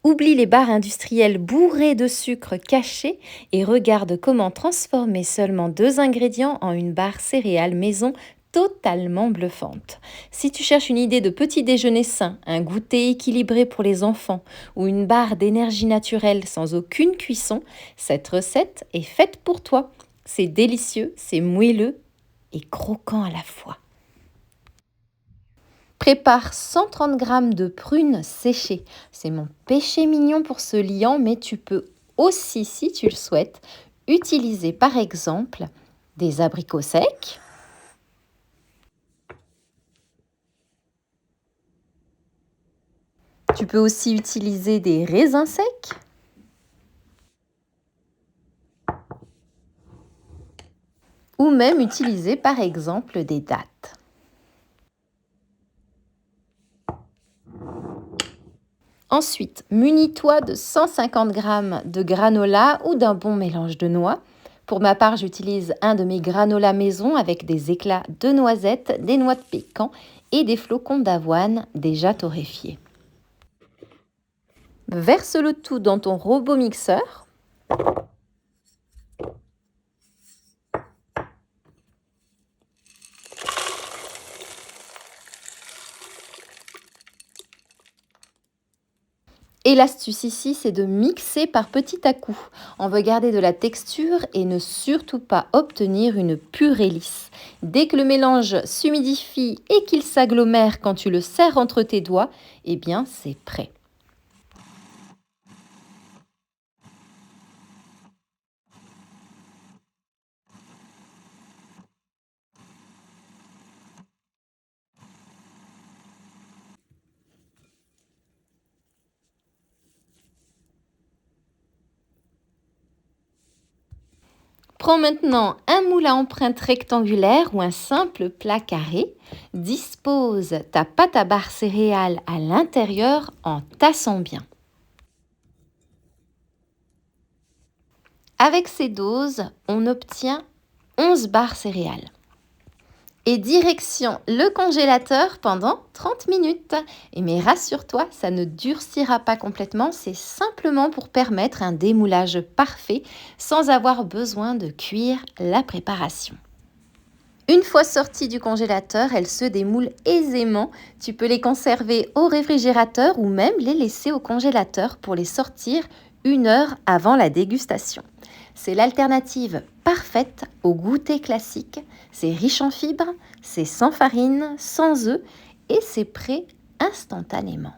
Oublie les barres industrielles bourrées de sucre caché et regarde comment transformer seulement 2 ingrédients en une barre céréales maison totalement bluffante. Si tu cherches une idée de petit déjeuner sain, un goûter équilibré pour les enfants ou une barre d'énergie naturelle sans aucune cuisson, cette recette est faite pour toi. C'est délicieux, c'est moelleux et croquant à la fois. Prépare 130 grammes de prunes séchées. C'est mon péché mignon pour ce liant, mais tu peux aussi, si tu le souhaites, utiliser par exemple des abricots secs. Tu peux aussi utiliser des raisins secs ou même utiliser par exemple des dattes. Ensuite, munis-toi de 150 grammes de granola ou d'un bon mélange de noix. Pour ma part, j'utilise un de mes granolas maison avec des éclats de noisettes, des noix de pécan et des flocons d'avoine déjà torréfiés. Verse le tout dans ton robot mixeur. Et l'astuce ici, c'est de mixer par petits à-coups. On veut garder de la texture et ne surtout pas obtenir une purée lisse. Dès que le mélange s'humidifie et qu'il s'agglomère quand tu le serres entre tes doigts, eh bien c'est prêt. Prends maintenant un moule à empreinte rectangulaire ou un simple plat carré. Dispose ta pâte à barre céréales à l'intérieur en tassant bien. Avec ces doses, on obtient 11 barres céréales. Et direction le congélateur pendant 30 minutes. Et mais rassure-toi, ça ne durcira pas complètement, c'est simplement pour permettre un démoulage parfait sans avoir besoin de cuire la préparation. Une fois sorties du congélateur, elles se démoulent aisément. Tu peux les conserver au réfrigérateur ou même les laisser au congélateur pour les sortir 1 heure avant la dégustation. C'est l'alternative parfaite au goûter classique. C'est riche en fibres, c'est sans farine, sans œufs et c'est prêt instantanément.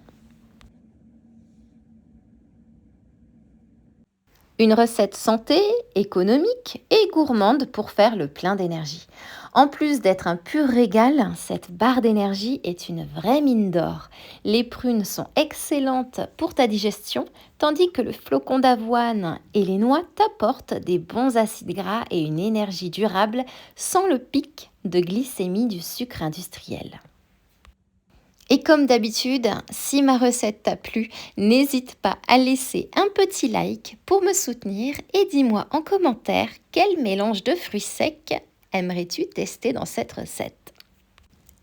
Une recette santé, économique et gourmande pour faire le plein d'énergie. En plus d'être un pur régal, cette barre d'énergie est une vraie mine d'or. Les prunes sont excellentes pour ta digestion, tandis que le flocon d'avoine et les noix t'apportent des bons acides gras et une énergie durable sans le pic de glycémie du sucre industriel. Et comme d'habitude, si ma recette t'a plu, n'hésite pas à laisser un petit like pour me soutenir et dis-moi en commentaire quel mélange de fruits secs aimerais-tu tester dans cette recette.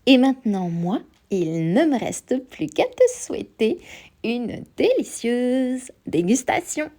Et maintenant, moi, il ne me reste plus qu'à te souhaiter une délicieuse dégustation.